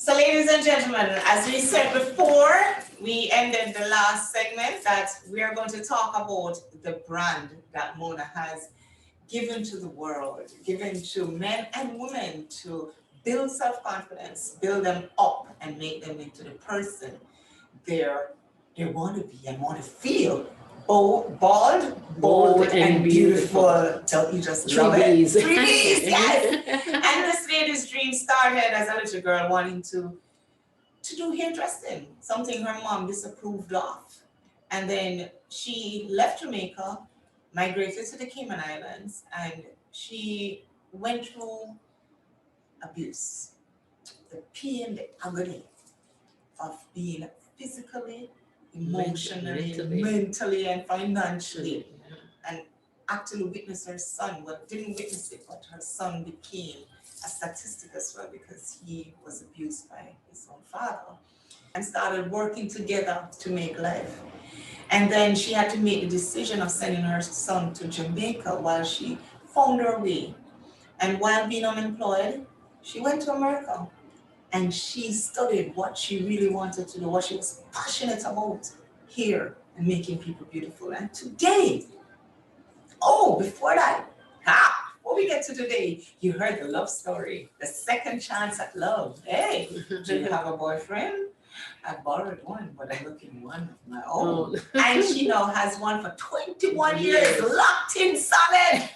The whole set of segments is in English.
So, ladies and gentlemen, as we said before, we ended the last segment that we are going to talk about the brand that Mona has given to the world, given to men and women to build self-confidence, build them up and make them into the person they're, they want to be and want to feel. Bald, bold, and beautiful. Till you just love it. 3Ds, yes. And this lady's dream started as a little girl wanting to do hairdressing, something her mom disapproved of. And then she left Jamaica, migrated to the Cayman Islands, and she went through abuse, the pain, the agony of being physically, emotionally, mentally and financially, and actually witnessed her son. Well, didn't witness it, but her son became a statistic as well because he was abused by his own father, and started working together to make life. And then she had to make the decision of sending her son to Jamaica while she found her way. And while being unemployed, she went to America and she studied what she really wanted to do, what she was passionate about here and making people beautiful. And today, before that, before we get to today, you heard the love story, the second chance at love. Hey, do you have a boyfriend? I borrowed one, but I'm looking one of my own. And she now has one for 21 years, locked in solid.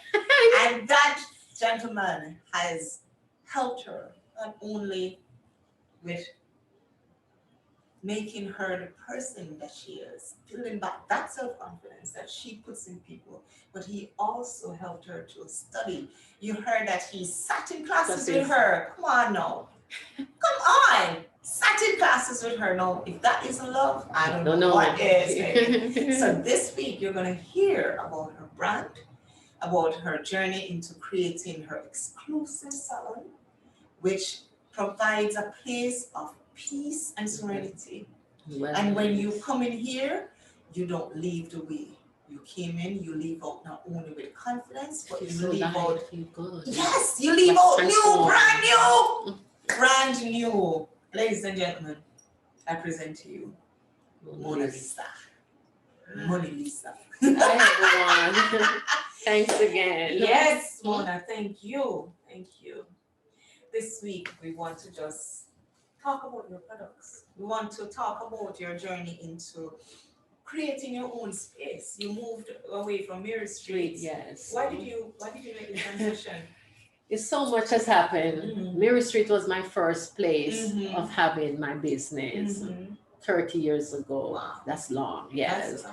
And that gentleman has helped her not only with making her the person that she is, building back that self-confidence that she puts in people, but he also helped her to study. You heard that he sat in classes with her. Come on now. Come on. Sat in classes with her. Now, if that isn't love, I don't know what is. So this week, you're going to hear about her brand, about her journey into creating her exclusive salon, which provides a place of peace and serenity. Well, and when you come in here, you don't leave the way you came in. You leave out not only with confidence, but you leave out. Yes, you leave out new, brand new. Ladies and gentlemen, I present to you Mona Lisa. Mona Lisa. Hi everyone. Thanks again. Yes, Mona, thank you. Thank you. This week we want to just talk about your products. We want to talk about your journey into creating your own space. You moved away from Mary Street. Yes. Why did you make the transition? It's so much has happened. Mary Street was my first place of having my business 30 years ago. Wow. That's long, yes.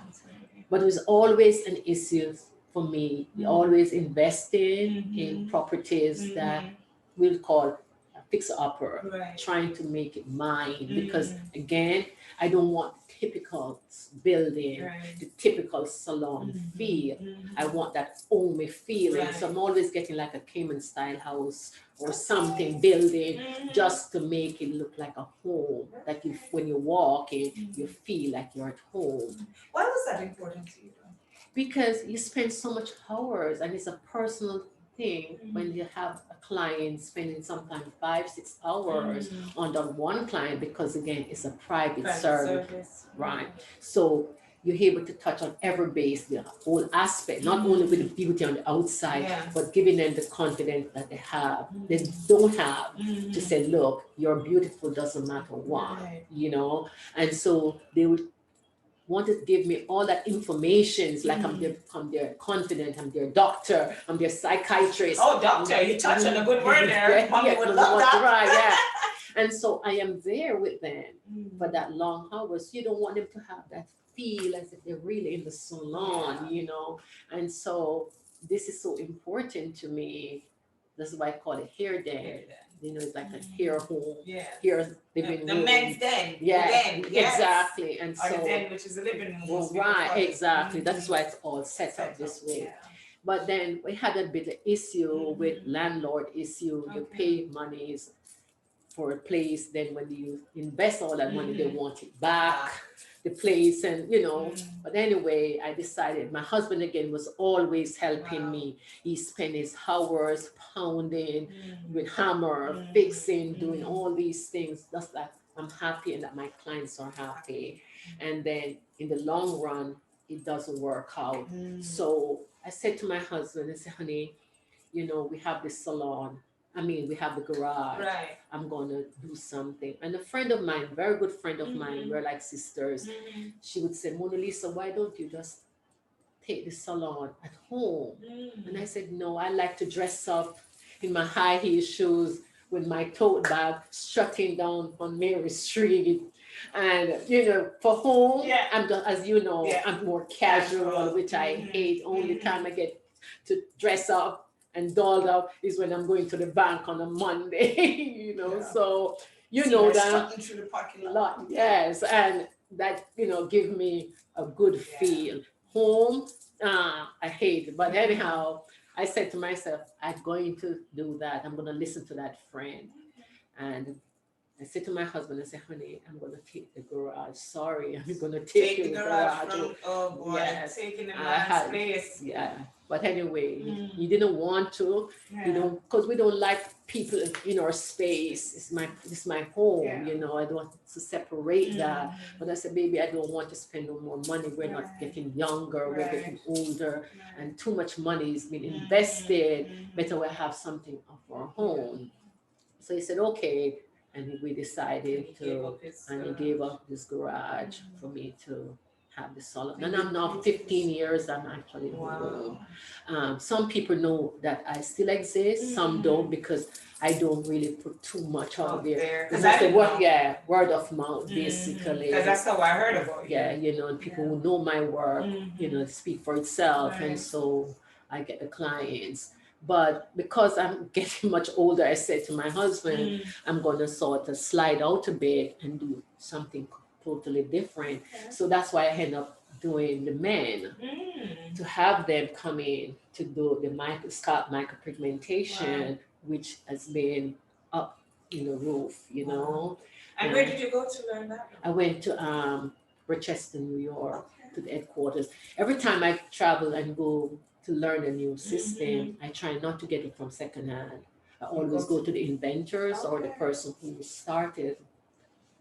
But it was always an issue for me. We always invested in properties that we'll call fixer-upper, trying to make it mine, because again, I don't want typical building, the typical salon feel. I want that homey feeling. So I'm always getting like a Cayman style house or something building just to make it look like a home. That you, when you walk in, you feel like you're at home. Why was that important to you? Because you spend so much hours and it's a personal thing when you have a client spending sometimes 5-6 hours on that one client, because again it's a private service, right? So you're able to touch on every base, the whole aspect, not only with the beauty on the outside, but giving them the confidence that they don't have to say, look, you're beautiful, doesn't matter what, you know. And so they would wanted to give me all that information. It's like I'm their confident, I'm their doctor, I'm their psychiatrist. Oh, doctor, you touched on a good word there. Mommy would love that. Right, and so I am there with them for that long hours. You don't want them to have that feel as if they're really in the salon, you know. And so this is so important to me. That's why I call it hair den. You know, it's like a hair home, hair living room. The men's den. Yeah, exactly. And or so, the den, which is a living room. Right, exactly. That's why it's all set up this way. Yeah. But then we had a bit of issue with landlord issue. You pay monies for a place, then when you invest all that money, they want it back. the place and Mm. but anyway, I decided my husband again was always helping Wow. me. He spent his hours pounding Mm. with hammer, Mm. fixing, doing Mm. all these things. That's that I'm happy and that my clients are happy. And then in the long run, it doesn't work out. Mm. So I said to my husband, I said, honey, we have this salon. I mean, we have the garage. Right. I'm gonna do something. And a friend of mine, very good friend of mine, Mhm. we're like sisters. Mhm. She would say, Mona Lisa, why don't you just take the salon at home? And I Mm. said, no, I like to dress up in my high heel shoes with my tote bag strutting down on Mary Street. And for home, Yeah. I'm just, as you know, Yeah. I'm more casual, Casual. which I Mhm. hate. Only Mhm. time I get to dress up and dolled up is when I'm going to the bank on a Monday, Yeah. So See know her that strutting through the parking lot. lot, yes, and that give me a good Yeah. feel. Home, I hate it, but Mhm. anyhow, I said to myself, I'm going to do that. I'm going to listen to that friend, and I said to my husband, I said, honey, I'm going to take the garage. Sorry, I'm going to take Take you the the garage garage. from, oh boy, Yes, taking the I man's had, place. yeah. But anyway, Mm. he didn't want to. He Yeah. don't, because we don't like people in our space. It's my home. Yeah. I don't want to separate that. Mhm. But I said, baby, I don't want to spend no more money. We're not Right. getting younger. We're getting Right. older, Right. and too much money is being Mhm. invested. Mhm. Better we have something of our Yeah. own. So he said, okay, and we And decided he gave to, up his and he garage. gave up this garage Mhm. for me to have the salon. And And you, I'm now you did 15 this. years. I'm actually home. Wow. Some people know that I still exist. Some don't Mhm. because I don't really put too much out Out there. there. It's Because I just the didn't word, know. yeah, word of mouth, Because basically. that's how I heard about you. Yeah, and people Yeah. who know my work, Mhm. speak for itself, and Right. so I get the clients. But because I'm getting much older, I said to my husband, Mm. I'm gonna sort of slide out a bit and do something totally different. Okay. So that's why I end up doing the men Mm. to have them come in to do the scalp micropigmentation, Wow. which has been up in the roof, Wow. And where did you go to learn that? I went to Rochester, New York, Okay. to the headquarters. Every time I travel and go to learn a new system, I try not to get it from secondhand. I You always go go to the inventors or the Okay. person who started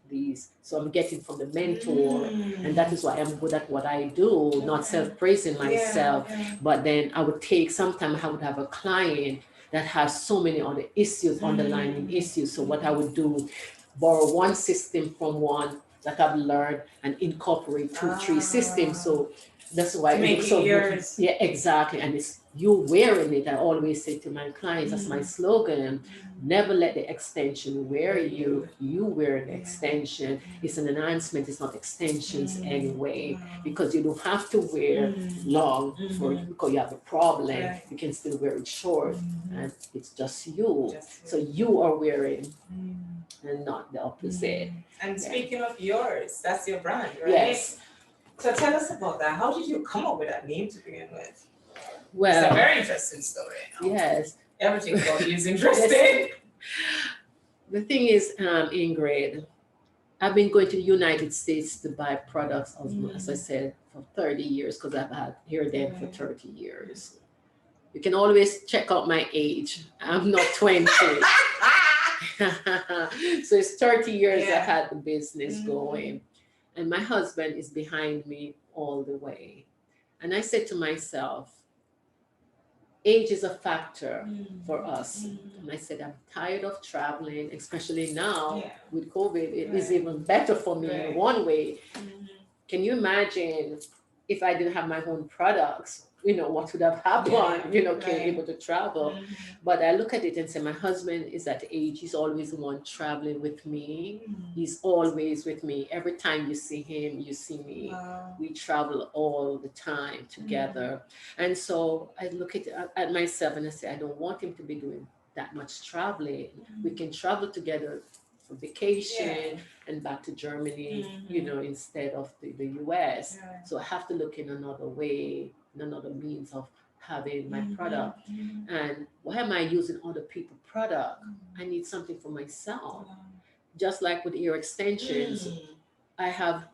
these. So I'm getting from the mentor, and that Mm. is why I'm good at what I do, not Okay. self-praising myself. Yeah. But then I would take, sometimes I would have a client that has so many other issues, underlying issues. So what I would do, borrow one system from one that I've learned and incorporate two, three systems. So that's why To it make looks it so good. yours. Yeah, exactly. And it's you wearing it. I always say to my clients, that's my slogan. Never let the extension wear you. You wear the extension. It's an enhancement. It's not extensions anyway, because you don't have to wear long for because you have a problem. Right. You can still wear it short, and it's just you. Just So you are wearing, Mm. and not the opposite. And Yeah. speaking of yours, that's your brand, right? Yes. So tell us about that. How did you come up with that name to begin with? It's a Well, very interesting story. yes. Everything about you is interesting. The thing is, Ingrid, I've been going to the United States to buy products, as I said, for 30 years because I've had hair done for 30 years. You can always check out my age. I'm not 20. So it's 30 years I've had the business going. And my husband is behind me all the way. And I said to myself, age is a factor for us. And I said, I'm tired of traveling, especially now with COVID. It is even better for me in one way. Can you imagine if I didn't have my own products? What would have happened? Can't able to travel. But I look at it and say, my husband is at age, he's always the one traveling with me. He's always with me. Every time you see him, you see me. Wow. We travel all the time together. And so I look at myself and I say, I don't want him to be doing that much traveling. We can travel together for vacation and back to Germany, instead of the US. So I have to look in another way, in another means of having my product. And why am I using other people's product? I need something for myself. Just like with ear extensions, I have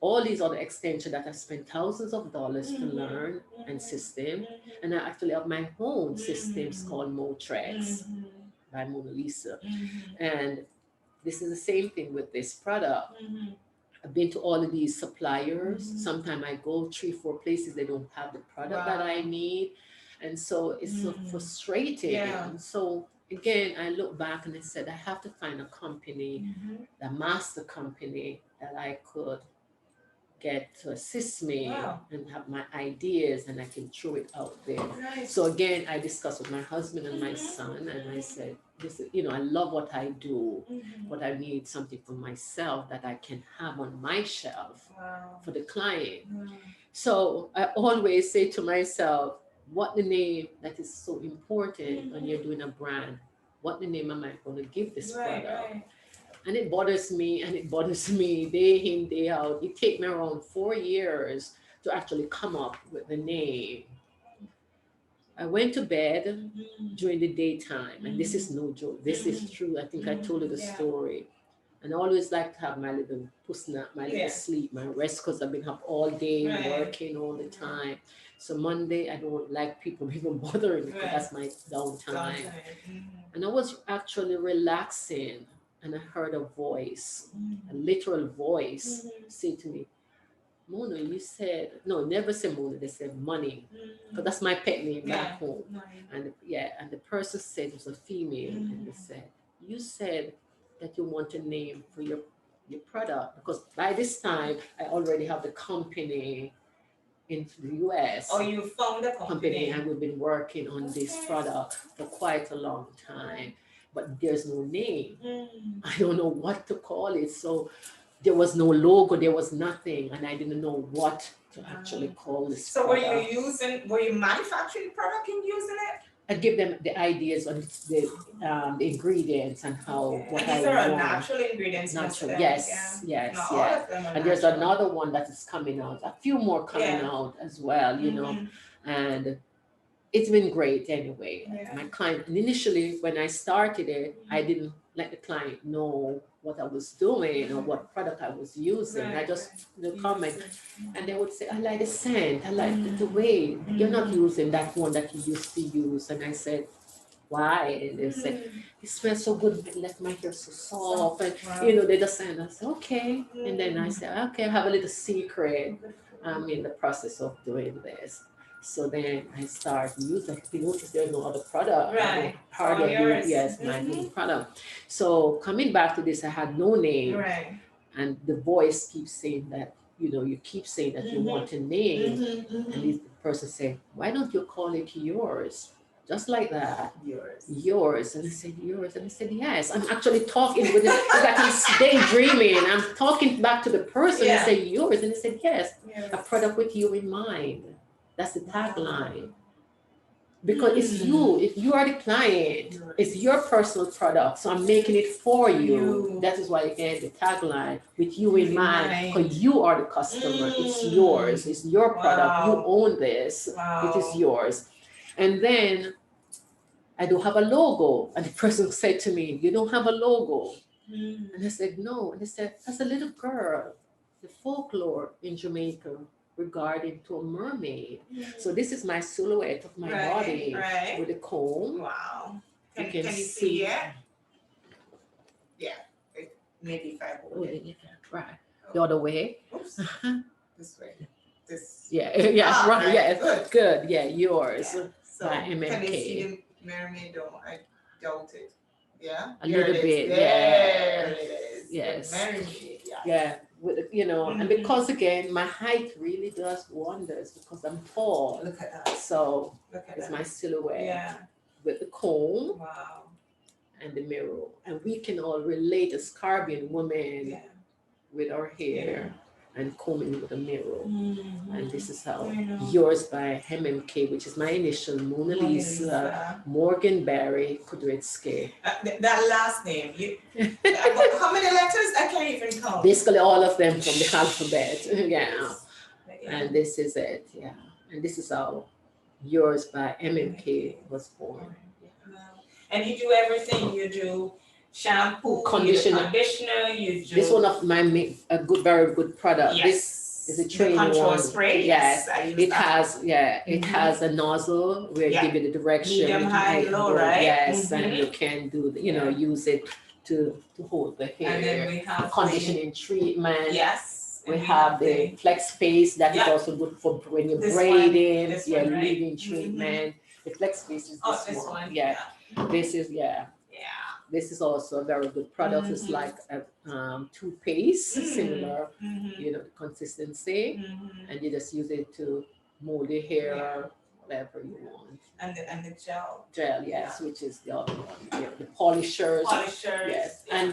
all these other extensions that I spent thousands of dollars to learn and system. And I actually have my own systems called Motrex by Mona Lisa. And this is the same thing with this product. I've been to all of these suppliers. Sometimes I go 3-4 places, they don't have the product that I need. And so it's so frustrating. And so again, I look back and I said, I have to find a company, the master company that I could get to assist me and have my ideas and I can throw it out there. So again, I discussed with my husband and my son and I said, this is, I love what I do, but I need something for myself that I can have on my shelf for the client. So I always say to myself, what the name that is so important when you're doing a brand, what the name am I going to give this product? And it bothers me and it bothers me day in, day out. It takes me around 4 years to actually come up with the name. I went to bed during the daytime, and this is no joke. This is true. I think I told you the story. And I always like to have my little pusnap, my little sleep, my rest, because I've been up all day working all the time. So Monday, I don't like people even bothering me, because that's my downtime. And I was actually relaxing, and I heard a voice, a literal voice, say to me, Mona, you said, no, never say Mona, they said money, because that's my pet name back home. And and the person said, it was a female, and they said, you said that you want a name for your product, because by this time, I already have the company in the US. Oh, you found a company. And we've been working on this product for quite a long time, but there's no name. I don't know what to call it. So there was no logo, there was nothing, and I didn't know what to actually call this So product. were you manufacturing product and using it? I'd give them the ideas on the ingredients and how what And these I are want. natural ingredients. Natural, yes. And there's another one that is coming out, a few more coming out as well, and it's been great anyway. My client, and initially when I started it, I didn't let the client know what I was doing or what product I was using. I just comment, and they would say, I like the scent, I like the way you're not using that one that you used to use. And I said, why? And they said, it smells so good, it left my hair so soft. And they just said, I said, okay. And then I said, okay, I have a little secret. I'm in the process of doing this. So then I start using, if you notice there's no other product. Part of it, yes, my new product. So coming back to this, I had no name. And the voice keeps saying that, you keep saying that you want a name. And the person said, why don't you call it yours? Just like that. Yours. And I said, yours. And I said, yes. I'm actually talking with it. It's like I'm daydreaming. I'm talking back to the person and say, yours. And I said, yes. A product with you in mind. That's the tagline. Because it's you. If you are the client, it's your personal product. So I'm making it for you. That is why again the tagline, with you in mind, because you are the customer. It's yours. It's your product. You own this. It is yours. And then I don't have a logo. And the person said to me, you don't have a logo. And I said, no. And they said, as a little girl, the folklore in Jamaica regarding to a mermaid. So this is my silhouette of my body with a comb. Wow. Can you see it? Yeah. Maybe if I hold it. Right. The other way. Oops. This way. This. Yeah. Right. Yeah. Good. Yeah. Yours. So by MMK. Can you see the mermaid? I doubt it. Yeah. A little bit. There it is. Yes. The mermaid. Yeah. With, and because again, my height really does wonders because I'm tall. Look at that. So it's my silhouette. Yeah. With the comb. Wow. And the mirror. And we can all relate as Caribbean women with our hair and combing with a mirror. And this is how yours by MMK, which is my initial, Mona Lisa, Morgan Barry Kudrytski. That last name, how many letters? I can't even count. Basically all of them from the alphabet. And this is it. And this is how yours by MMK was born. And you do everything. You do shampoo, conditioner. you do This one of my very good product. yes. This is a The train control one. spray. Yes, I use it that. has it has a nozzle where it Yeah. give you the direction. Medium, high, low, right? Yes, and you can do use it to hold the hair. And then we have conditioning treatment. yes. We have the flex face that is also good for when you're This braiding, one, right? leave-in treatment. The flex face is this one. Yeah. This is Yeah. This is also a very good product. It's like a toothpaste, similar, the consistency, and you just use it to mold your hair, whatever you want. And the gel. Gel, yes, which is the other one. The polishers. Yes, Yeah. and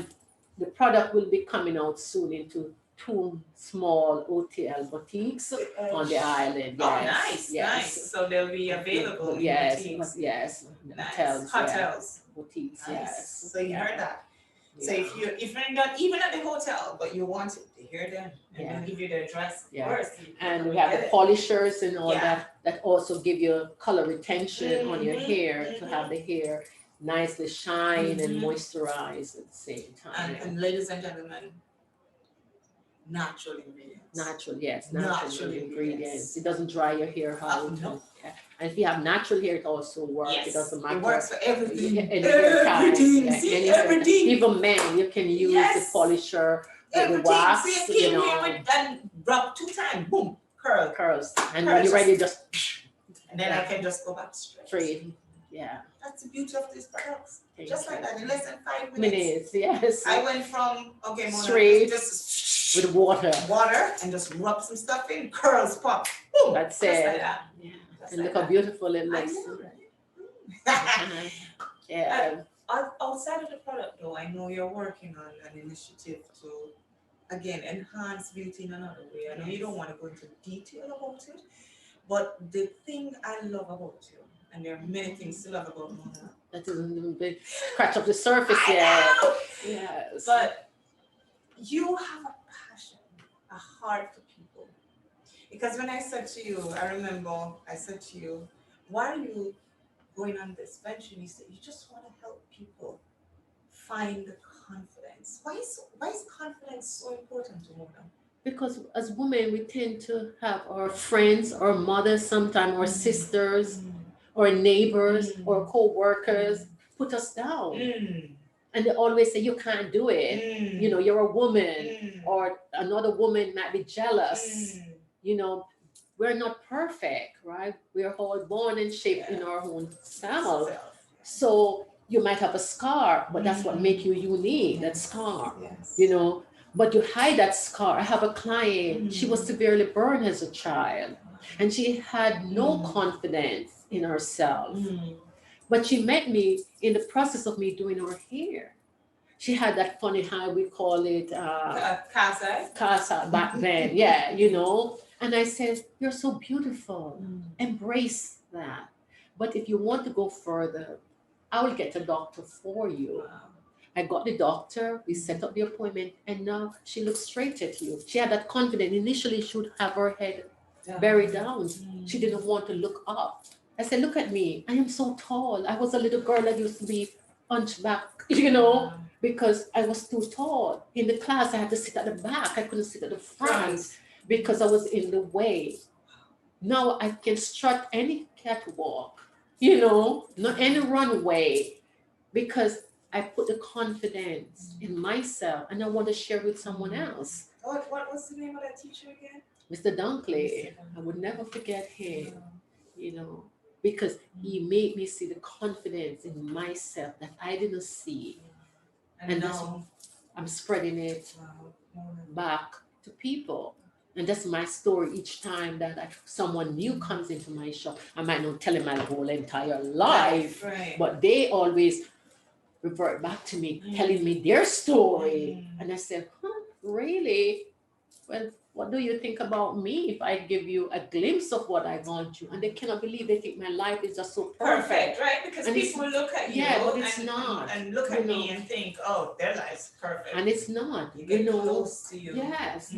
the product will be coming out soon into 2 small OTL boutiques on the island. Yes. Oh, nice. So they'll be available in boutiques. Yes. Nice. Hotels. Boutiques, Nice. yes. So you heard that. So if you're not even at the hotel, but you want it, to hear them and they'll give you the address. Of course. And we have the polishers and all that also give you color retention on your hair to have the hair nicely shine and moisturize at the same time. And ladies and gentlemen, natural ingredients. Natural ingredients. It doesn't dry your hair out. No. And if you have natural hair, it also works. Yes. It doesn't matter. It works for everything. Everything. Everything. Even men, you can use the polisher, the wax, so you came here with and rub 2 times, boom, curls. And when you're ready, just and then I can just go back straight. Yeah. That's the beauty of these products. Just like that, in less than 5 minutes. Yes. I went from Mona, straight just with water and just rub some stuff in, curls pop. Boom. That's it. Like that. Yeah. And look how beautiful it looks. Yeah. Outside of the product though, I know you're working on an initiative to again enhance beauty in another way. I know you don't want to go into detail about it, but the thing I love about you, and there are many things to love about Mona. That isn't even big scratch up the surface yet. Yes. But you have a passion, a heart for people. Because when I said to you, I remember I said to you, why are you going on this venture? And you said you just want to help people find the confidence. Why is confidence so important to Mona? Because as women, we tend to have our friends, our mothers, sometimes our sisters, or neighbors, or co-workers put us down. And they always say, you can't do it. You're a woman, or another woman might be jealous. We're not perfect, right? We're all born and shaped in our own self. So you might have a scar, but that's what makes you unique, that scar, But you hide that scar. I have a client, she was severely burned as a child, and she had no confidence in herself. But she met me in the process of me doing her hair. She had that funny, how we call it, casa back then, And I said, you're so beautiful. Embrace that. But if you want to go further, I will get a doctor for you. Wow. I got the doctor, we set up the appointment, and now she looks straight at you. She had that confidence. Initially, she would have her head buried down. She didn't want to look up. I said, look at me. I am so tall. I was a little girl that used to be hunchback, because I was too tall. In the class, I had to sit at the back. I couldn't sit at the front because I was in the way. Now I can strut any catwalk, not any runway, because I put the confidence in myself and I want to share with someone else. What was the name of that teacher again? Mr. Dunkley. I would never forget him, because he made me see the confidence in myself that I didn't see. And now I'm spreading it back to people. And that's my story each time that someone new comes into my shop. I might not tell them my whole entire life, but they always revert back to me, telling me their story. And I said, really? Well, what do you think about me if I give you a glimpse of what I've gone through? And they cannot believe, they think my life is just so perfect. Right? Because people look at you but it's not. And look at me and think, oh, their life's perfect. And it's not. You get close to you. Yes,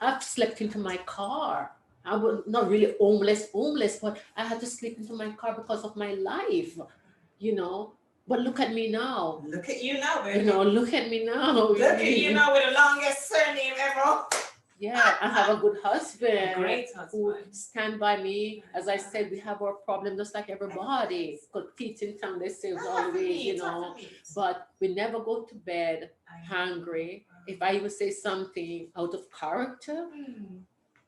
I've slept into my car. I was not really homeless, but I had to sleep into my car because of my life, But look at me now. Look at you now, baby. You know, look at me now. Look at you now with the longest surname ever. Yeah, I have a good husband. A great Who husband. stand by me. As I said, we have our problem just like everybody. Got teeth in tongue, they say always, you know. But we never go to bed hungry. If I even say something out of character,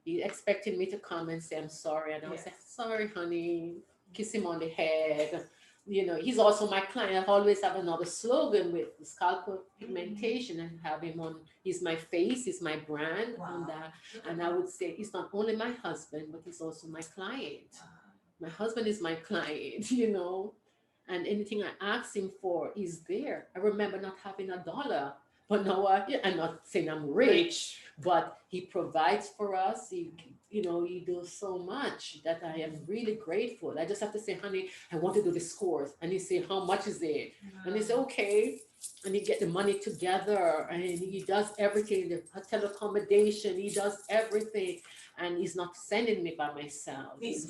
he expected me to come and say, I'm sorry. And I would say, sorry, honey. Kiss him on the head. You know, he's also my client. I always have another slogan with scalp pigmentation and have him on. He's my face, he's my brand on that. And I would say he's not only my husband, but he's also my client. My husband is my client, you know, and anything I ask him for is there. I remember not having $1, but now I'm not saying I'm rich, but he provides for us. He, you know, he does so much that I am really grateful. I just have to say, honey, I want to do this course. And he say, how much is it? And he say, okay. And he get the money together and he does everything, the hotel accommodation, he does everything. And he's not sending me by myself. He's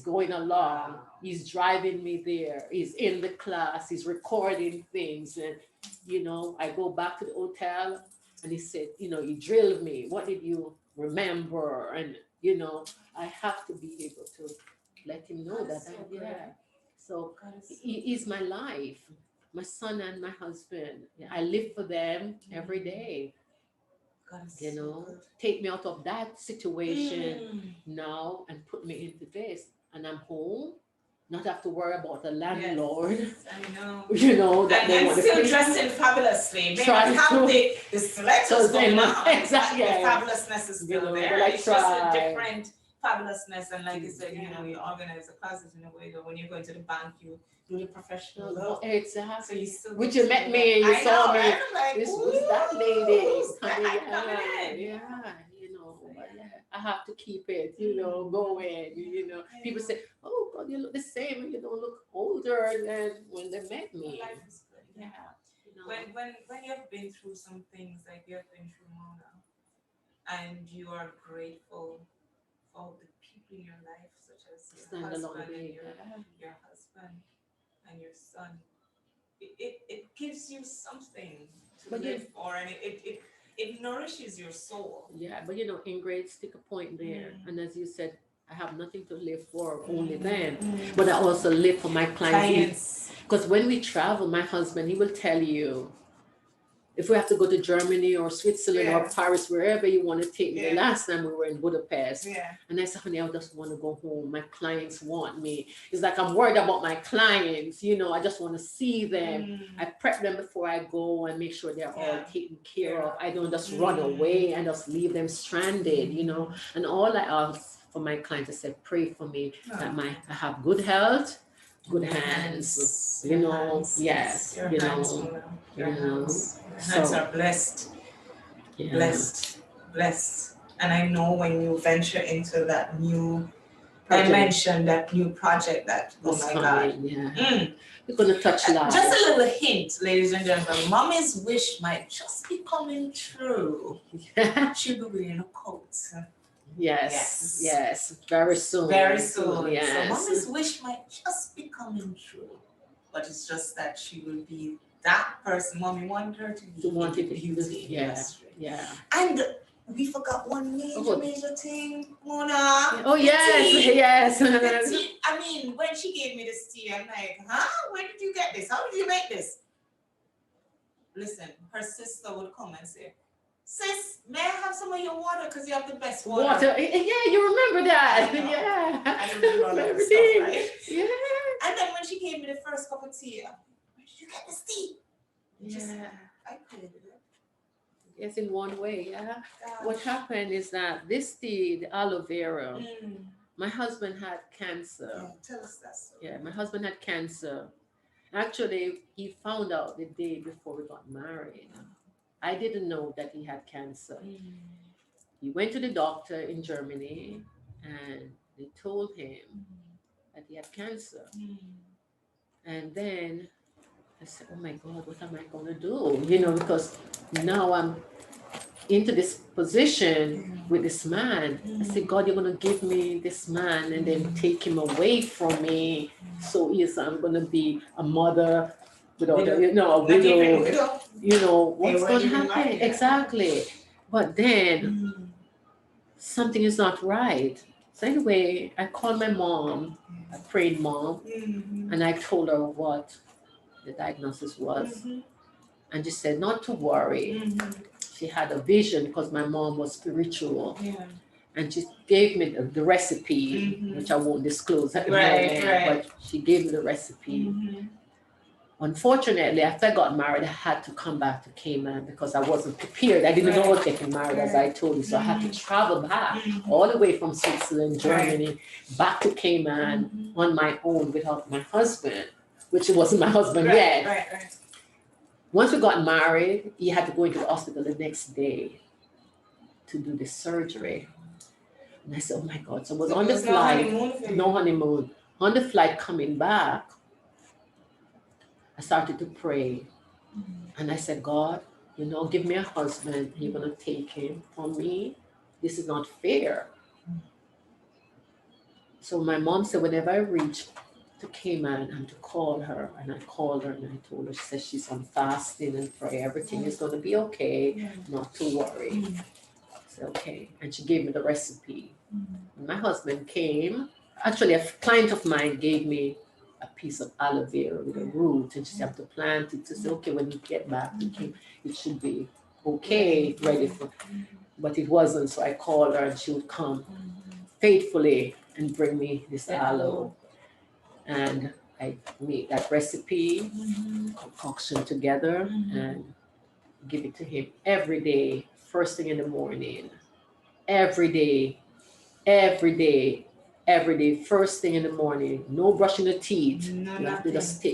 going along. He's driving me there. He's in the class. He's recording things. And, you know, I go back to the hotel and he said, you know, he drilled me. What did you remember? And, you know, I have to be able to let him know that. So he is my life, my son and my husband. I live for them every day. You know, take me out of that situation now and put me into this. And I'm home. Not have to worry about the landlord. Yes, I know. You know, that and they want still to dressing fabulously. Maybe Try have to- the selectors going on. Exactly. The fabulousness is still You know, there. but I It's just a try. different fabulousness. And like you said, you know, you organize the closet in a way that when you're going to the bank, you do the professional look. So Exactly. you still Which get you to met do me and that. you I saw know, me. right? I'm like, This "Ooh, was that lady. who's that coming in?" Yeah, you know, but I have to keep it, you know, going. You know, people say, "Oh God, you look the same, and you don't look older than when they met me." Life is good. Yeah, you know. When you've been through some things like you've been through, Mona, and you are grateful for the people in your life, such as your Stand husband along and the your husband and your son, it gives you something to But live for, and it nourishes your soul. Yeah, but you know, Ingrid, stick a point there. And as you said, I have nothing to live for, only them. But I also live for my clients. Because when we travel, my husband, he will tell you, if we have to go to Germany or Switzerland or Paris, wherever you want to take me. The last time we were in Budapest. And I said, honey, I just want to go home. My clients want me. It's like I'm worried about my clients. You know, I just want to see them. I prep them before I go and make sure they're all taken care of. I don't just run away and just leave them stranded, you know. And all I ask for my clients, I said, pray for me that I have good health, good hands, you know, yes, you know, your hands are blessed, blessed. And I know when you venture into that new dimension, that new project, that, oh my God. You're going to touch lives. Just a little hint, ladies and gentlemen, mommy's wish might just be coming true. She'll be wearing a coat. Yes, very soon. Very soon. Yes. So mommy's wish might just be coming true. But it's just that she will be that person mommy wanted her to be. Beauty industry. Yeah. And we forgot one major thing, Mona. Oh, yes. The tea. I mean, when she gave me this tea, I'm like, huh? Where did you get this? How did you make this? Listen, her sister would come and say, sis, may I have some of your water? Because you have the best water. Yeah, you remember that. I remember all that stuff, right? Yeah. And then when she gave me the first cup of tea, I'm like, where did you get this tea? I created it. Yes, in one way, yeah. What happened is that this tea, the aloe vera, my husband had cancer. Tell us that story. Yeah, my husband had cancer. Actually, he found out the day before we got married. I didn't know that he had cancer. He went to the doctor in Germany and they told him that he had cancer. And then I said, oh my God, what am I going to do? You know, because now I'm into this position with this man. I said, God, you're going to give me this man and then take him away from me. So yes, I'm going to be a mother without Widow. a Not even a widow, widow. what's weren't going to even happen? married yet. Exactly. But then Mm. something is not right. So anyway, I called my mom, a prayed mom, Mhm. and I told her what the diagnosis was. Mhm. And she said not to worry. Mhm. She had a vision because my mom was spiritual. Yeah. And she gave me the recipe, Mhm. which I won't disclose at the Right, moment, right. but she gave me the recipe. Mhm. Unfortunately, after I got married, I had to come back to Cayman because I wasn't prepared. I didn't know I was getting married, as I told you. So I had to travel back all the way from Switzerland, Germany, back to Cayman on my own without my husband, which wasn't my husband yet. Right. Once we got married, he had to go into the hospital the next day to do the surgery. And I said, oh my God. So I was on the flight. No honeymoon. On the flight coming back, I started to pray. And I said, God, give me a husband. You're going to take him from me. This is not fair. So my mom said, whenever I reach to Cayman, I'm to call her. And I called her and I told her, she said she's on fasting and pray. Everything is going to be okay. Not to worry. I said, okay. And she gave me the recipe. When my husband came, actually a client of mine gave me a piece of aloe vera with a root, and she said, I have to plant it to say, okay, when you get back, it should be okay, ready for, but it wasn't. So I called her and she would come faithfully and bring me this aloe. And I made that recipe, concoction together, and give it to him every day, first thing in the morning, every day, first thing in the morning. No brushing the teeth. You have to just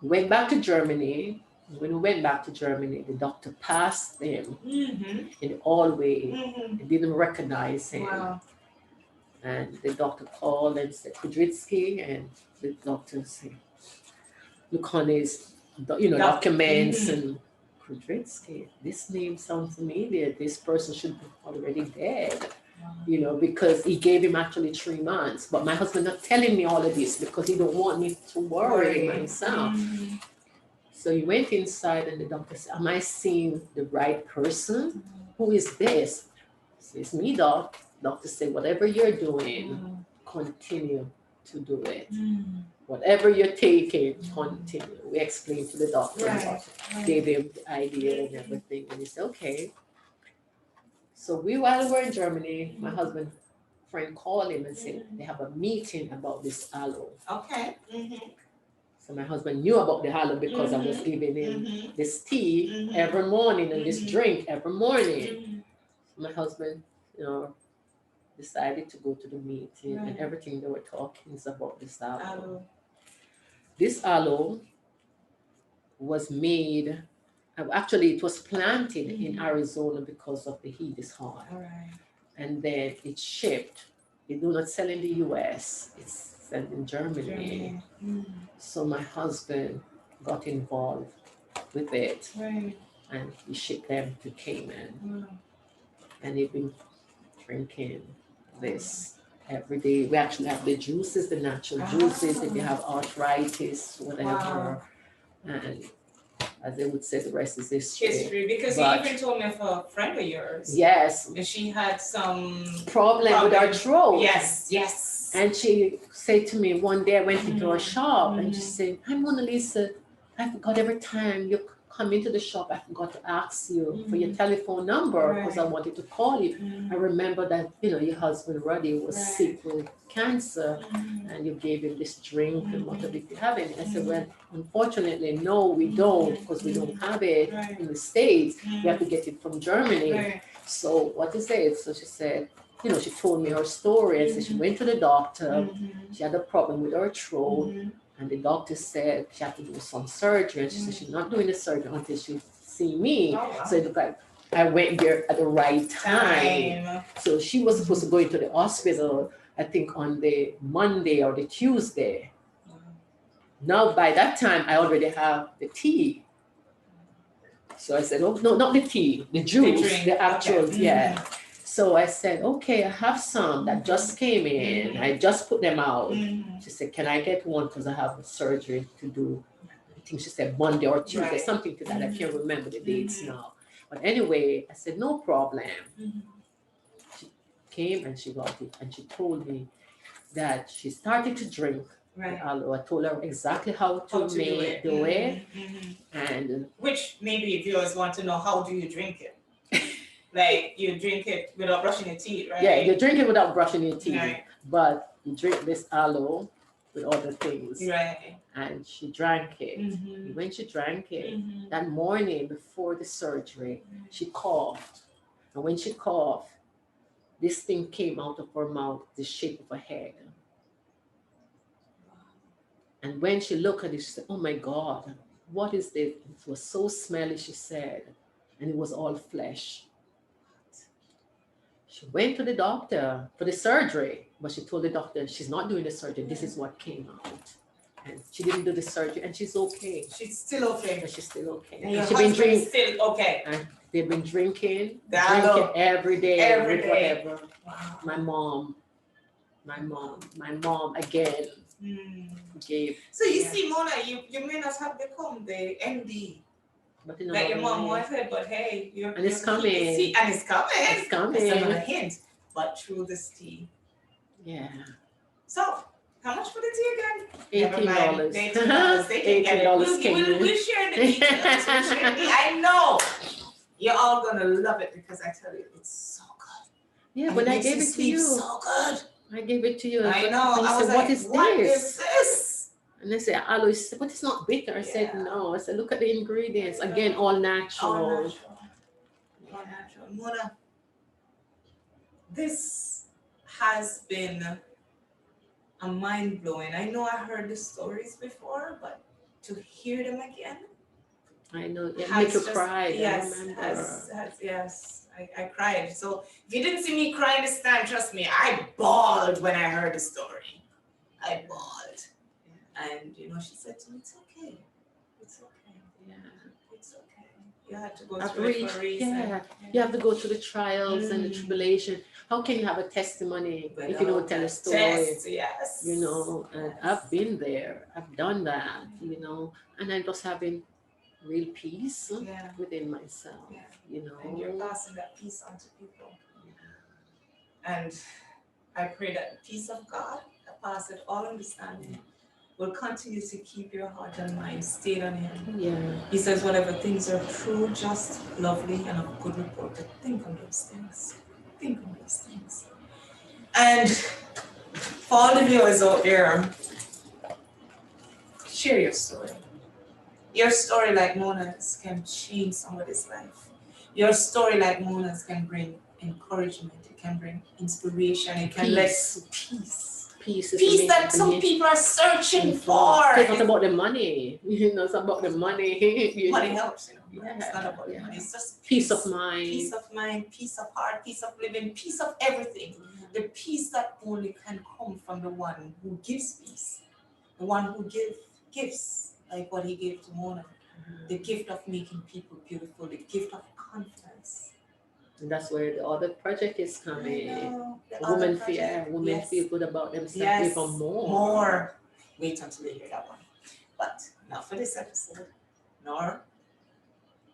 went back to Germany. When we went back to Germany, the doctor passed him in the hallway. They didn't recognize him. Wow. And the doctor called and said, Kudritsky, and the doctor said, look on his documents and Kudritsky, this name sounds familiar. This person should be already dead. Because he gave him actually 3 months. But my husband not telling me all of this because he don't want me to worry myself. So he went inside and the doctor said, am I seeing the right person? Who is this? So it's me, doc. Doctor said, whatever you're doing, continue to do it. Whatever you're taking, continue. We explained to the doctor, gave him the idea and everything. And he said, okay. So while we were in Germany, my husband friend called him and said they have a meeting about this aloe. Okay. So my husband knew about the aloe because I was giving him this tea every morning and this drink every morning. So my husband, decided to go to the meeting and everything they were talking is about this aloe. This aloe was made. Actually, it was planted in Arizona because of the heat is hot. And then it's shipped. They do not sell in the US. It's sent in Germany. So my husband got involved with it. And he shipped them to Cayman. And they've been drinking this every day. We actually have the juices, the natural juices, if you have arthritis, whatever. And as they would say, the rest is history. Because you even told me of a friend of yours. Yes. And she had some problem with her throat. Yes. And she said to me one day, I went into her shop and she said, hi, Mona Lisa, I forgot every time you come into the shop, I forgot to ask you for your telephone number because I wanted to call you. I remember that, your husband, Ruddy, was sick with cancer and you gave him this drink and what did you have it? I said, well, unfortunately, no, we don't because we don't have it in the States. We have to get it from Germany. So what is it? So she said, she told me her story and said she went to the doctor. She had a problem with her throat. And the doctor said she had to do some surgery. And she said she's not doing the surgery until she see me. So it looked like I went there at the right time. So she was supposed to go into the hospital, I think on the Monday or the Tuesday. Now by that time, I already have the tea. So I said, oh, no, not the tea, the juice, the actual, So I said, okay, I have some that just came in. I just put them out. She said, can I get one because I have a surgery to do think she said Monday or Tuesday, Right. something to that. I can't remember the dates Mhm. now. But anyway, I said, no problem. Mhm. She came and she got it, and she told me that she started to drink Right. the aloe. I told her exactly how to How to do it. Mhm. And Which maybe viewers want to know, how do you drink it? Like, you drink it without brushing your teeth, right? yeah, you drink it without brushing your teeth, Right. but you drink this aloe with other things. Right. And she drank it. Mhm. When she drank it, Mhm. that morning before the surgery, she coughed. And when she coughed, this thing came out of her mouth, the shape of a head. And when she looked at it, she said, oh my God, what is this? It was so smelly, she said, and it was all flesh. She went to the doctor for the surgery, but she told the doctor she's not doing the surgery. This is what came out. And she didn't do the surgery, and she's okay. She's still okay. And she's still okay. And your she's been husband is drinking. still okay. And they've been drinking Aloe. every day, Every with day. whatever. Wow. My mom again gave. So you see, Mona, you may not have become the MD But you know, that your mom wanted, but hey, and it's coming. And it's coming. It's coming. That's another hint. But through this tea. Yeah. So, how much for the tea again? $18. $18. They can get it. We'll share the details. I know you're all gonna love it, because I tell you, it's so good. Yeah, And but I makes gave you it to sleep you. so good. I gave it to you. I know. And I you was said, like, what is this? And they said, aloe. She said, but it's not bitter. I said, Yeah. no. I said, look at the ingredients. Yeah. Again, all natural. All natural. All natural. Mona, this has been a mind-blowing. I know I heard the stories before, but to hear them again, I know. It has make you just- cry. Yes, I remember. yes. I cried. So if you didn't see me cry this time, trust me, I bawled when I heard the story. I bawled. And she said to me, it's okay. It's okay. Yeah. It's okay. You had to go I've through it for a reason. Yeah. You have to go through the trials and the tribulation. How can you have a testimony if you don't tell a story? Yes. And I've been there. I've done that, and I'm just having real peace within myself, And you're passing that peace on to people. And I pray that the peace of God that passeth all understanding will continue to keep your heart and mind stayed on Him. Yeah. He says, whatever things are true, just, lovely, and of good report, think on those things. Think on those things. And for all the viewers out there, share your story. Your story, like Mona's, can change somebody's life. Your story, like Mona's, can bring encouragement. It can bring inspiration. It can let peace. Peace that some people are searching for. It's not about the money. It's about the money. Money helps, Yeah. It's not about the money. It's just peace of mind. Peace of mind, peace of heart, peace of living, peace of everything. The peace that only can come from the one who gives peace. The one who gives, like what he gave to Mona. The gift of making people beautiful, the gift of confidence. And that's where the other project is coming. Women feel good about themselves even more. Wait until you hear that one. But not for this episode, nor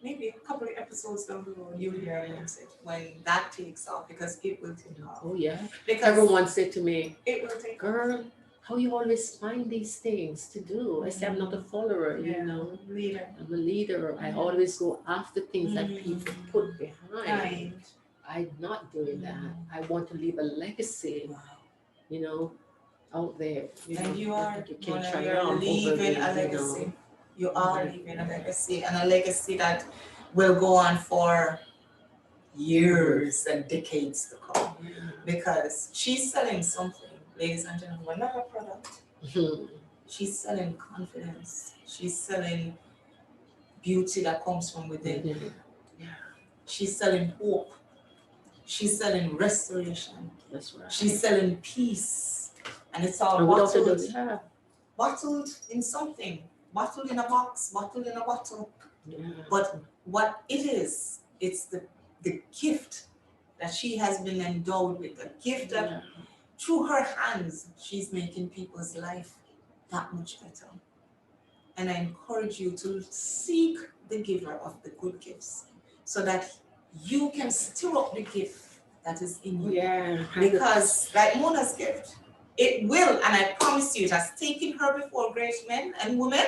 maybe a couple of episodes down the road, you'll hear about it when that takes off, because it will take off. Oh yeah. Because everyone said to me, it will take girl, how you always find these things to do? I say, I'm not a follower, Leader. I'm a leader. I always go after things that people put behind. I'm not doing that. I want to leave a legacy, out there. And you are you're leaving a legacy. You are leaving a legacy, and a legacy that will go on for years and decades to come. Because she's selling something, ladies and gentlemen, not a product. She's selling confidence. She's selling beauty that comes from within. She's selling hope. She's selling restoration. That's right. She's selling peace. And it's all bottled in something. Bottled in a box, bottled in a bottle. But what it is, it's the gift that she has been endowed with, a gift that through her hands, she's making people's life that much better. And I encourage you to seek the giver of the good gifts so that you can stir up the gift that is in you. Yeah. Because, like Mona's gift, it will, and I promise you, it has taken her before great men and women,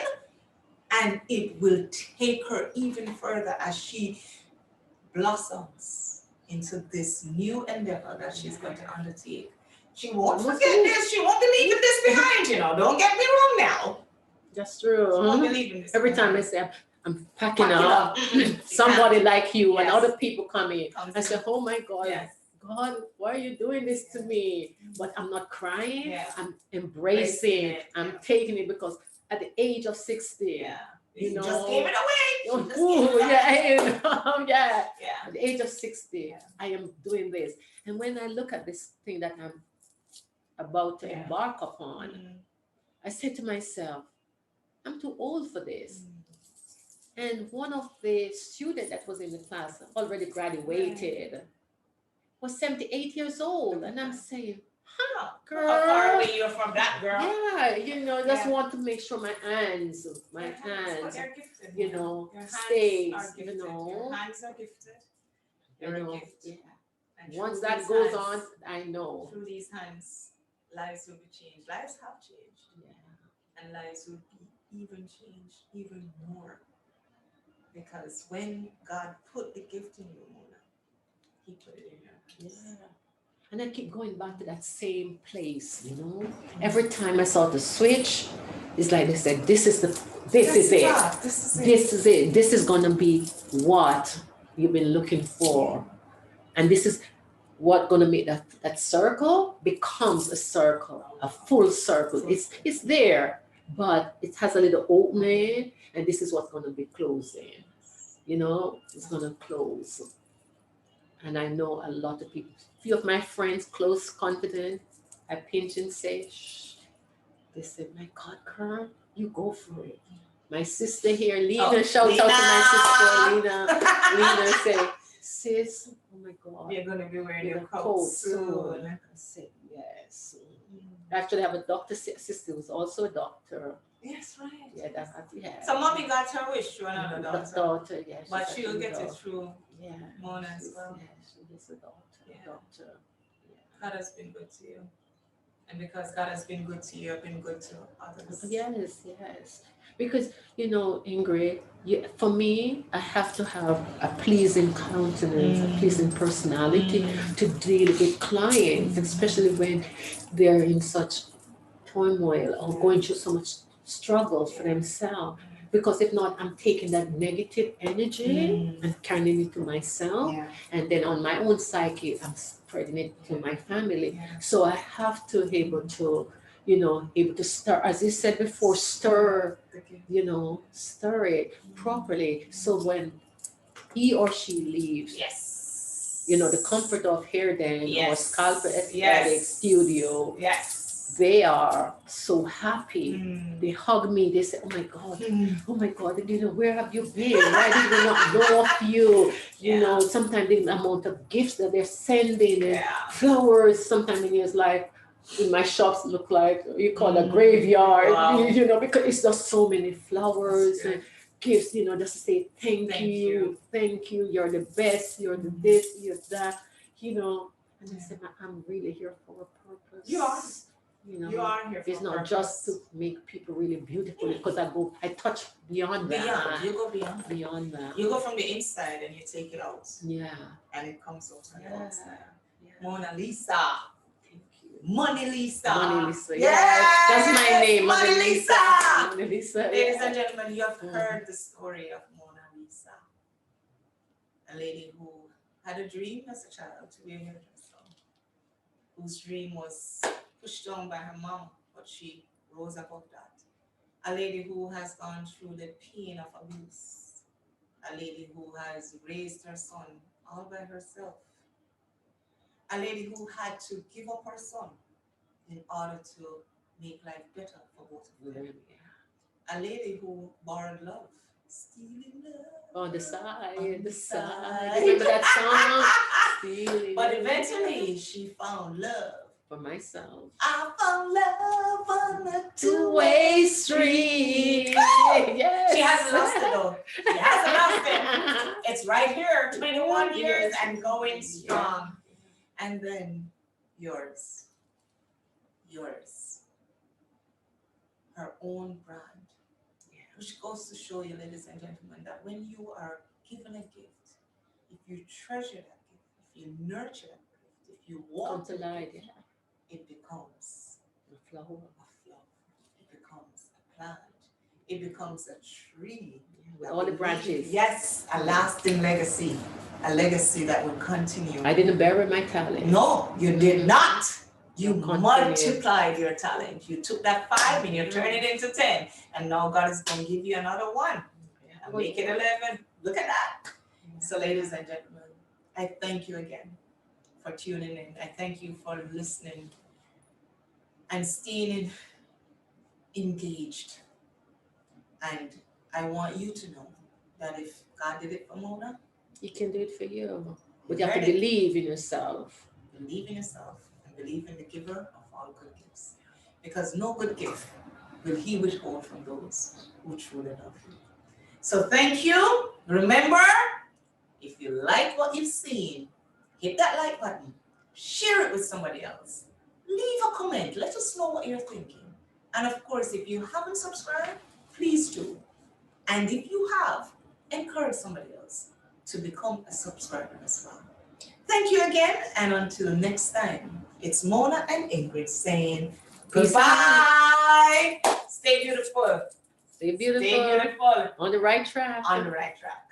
and it will take her even further as she blossoms into this new endeavor that she's going to undertake. She won't forget this. She won't be leaving this behind, Don't get me wrong now. That's true. She won't be leaving this Every time I say I'm packing up, somebody like you and other people come in. I say, oh my God, God, why are you doing this to me? But I'm not crying. I'm embracing it. I'm taking it because at the age of 60, you know, just gave it away. Yeah. At the age of 60, I am doing this. And when I look at this thing that I'm about to embark upon, I say to myself, I'm too old for this. And one of the students that was in the class already graduated was 78 years old. And I'm saying, girl. How far away you're from that, girl. Yeah, just want to make sure my hands, gifted, stay, Your hands are gifted. You're a gift. Yeah. And once that goes on, I know. Through these hands, lives will be changed. Lives have changed. Yeah. And lives will be even changed even more. Because when God put the gift in you, Mona, He put it in your hands. Yeah. And I keep going back to that same place, Every time I saw the switch, it's like they said, this is it. This is gonna be what you've been looking for. And this is what gonna make that circle becomes a circle, a full circle. It's there, but it has a little opening, and this is what's gonna be closing. It's gonna close. And I know a lot of people, few of my friends, close, confident, I pinch and say, shh. They say, my God, Kern, you go for it. My sister here, Lena, shout out to my sister, Lena say, sis, oh my God. You're going to be wearing your coat soon. I said, yes. I actually have a doctor sister who's also a doctor. Yes, right. Yeah. So mommy got her wish to another daughter. Yeah. But she'll get it through Mona as well. Yeah, she gets a doctor. God has been good to you. And because God has been good to you, I've been good to others. Yes. Because, Ingrid, for me, I have to have a pleasing countenance, a pleasing personality to deal with clients, especially when they're in such turmoil or going through so much struggle for themselves. Because if not, I'm taking that negative energy and carrying it to myself. And then on my own psyche, I'm spreading it to my family. So I have to be able to, able to stir, as you said before, stir it properly. So when he or she leaves, the comfort of Hair Den or Scalp Aesthetic Studio, they are so happy. They hug me. They say, oh my God, where have you been? Why did we not know of you? Sometimes the amount of gifts that they're sending and flowers, sometimes it's like, in my shops look like, you call a graveyard, because it's just so many flowers and gifts, just to say thank you, you're the best, you're the this, you're that, and I said, I'm really here for a purpose. You are. You are here for it's not just to make people really beautiful, because I touch beyond that. You go beyond that. You go from the inside and you take it out. Yeah. And it comes out on the outside. Mona Lisa. Thank you. Money Lisa. Yes. That's my name. Money Lisa. Lisa. Ladies and gentlemen, you have heard the story of Mona Lisa. A lady who had a dream as a child to be a hairdresser, whose dream was pushed down by her mom, but she rose above that. A lady who has gone through the pain of abuse. A lady who has raised her son all by herself. A lady who had to give up her son in order to make life better for both of them. A lady who borrowed love, stealing love. On the side. Remember that song? But eventually she found love for myself. I found love on a Two-way street. Yes. She hasn't lost it though. She hasn't lost it. It's right here, 21 years and going strong. And then yours, her own brand. Which goes to show you, ladies and gentlemen, that when you are given a gift, if you treasure that gift, if you nurture that gift, if you walk to light, it becomes a flower. It becomes a plant. It becomes a tree. With all the branches. Yes, a lasting legacy. A legacy that will continue. I didn't bury my talent. No, you did not. You Continue. multiplied your talent. You took that 5 and you turned it into 10. And now God is going to give you another 1. And make it 11. Look at that. So, ladies and gentlemen, I thank you again for tuning in. I thank you for listening and staying engaged. And I want you to know that if God did it for Mona, He can do it for you. But you have to believe in yourself. Believe in yourself and believe in the giver of all good gifts. Because no good gift will He withhold from those who truly love Him. So thank you. Remember, if you like what you've seen, hit that like button. Share it with somebody else. Leave a comment. Let us know what you're thinking. And of course, if you haven't subscribed, please do. And if you have, encourage somebody else to become a subscriber as well. Thank you again, and until next time, it's Mona and Ingrid saying goodbye. Stay beautiful. Stay beautiful. Stay beautiful. On the right track. On the right track.